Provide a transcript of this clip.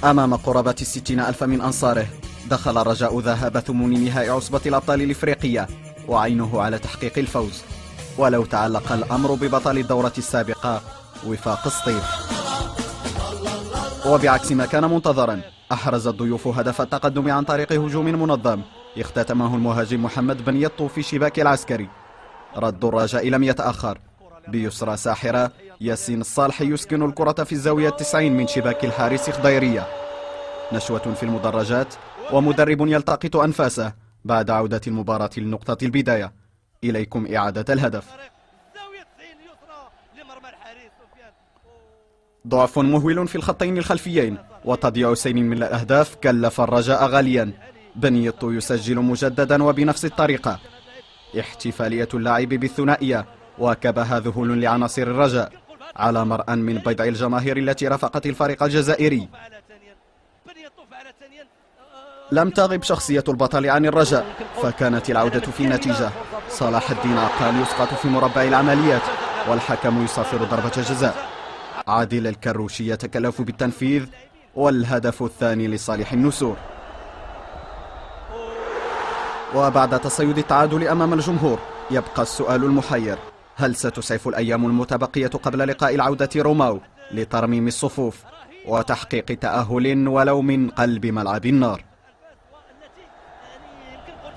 أمام قرابة 60,000 من أنصاره دخل الرجاء ذهاب ثمن نهائي عصبة الأبطال الإفريقية وعينه على تحقيق الفوز، ولو تعلق الأمر ببطل الدورة السابقة وفاق سطيف. وبعكس ما كان منتظرا، أحرز الضيوف هدف التقدم عن طريق هجوم منظم اختتمه المهاجم محمد بن يطو في شباك العسكري. رد الرجاء لم يتأخر، بيسرى ساحرة ياسين الصالح يسكن الكرة في الزاوية 90 من شباك الحارس خضيرية. نشوة في المدرجات ومدرب يلتقط أنفاسه بعد عودة المباراة لنقطة البداية. إليكم إعادة الهدف. ضعف مهول في الخطين الخلفيين وتضييع سين من الأهداف كلف الرجاء غاليا. بنيطو يسجل مجددا وبنفس الطريقة. احتفالية اللاعب بالثنائية واكبها ذهول لعناصر الرجاء على مرأى من بضع الجماهير التي رافقت الفريق الجزائري. لم تغب شخصية البطل عن الرجاء، فكانت العودة في النتيجة. صلاح الدين عقال يسقط في مربع العمليات والحكم يصفر ضربة جزاء. عادل الكروشي يتكلف بالتنفيذ والهدف الثاني لصالح النسور. وبعد تصيد التعادل أمام الجمهور يبقى السؤال المحير: هل ستسعف الأيام المتبقية قبل لقاء العودة روماو لترميم الصفوف وتحقيق تأهل ولو من قلب ملعب النار؟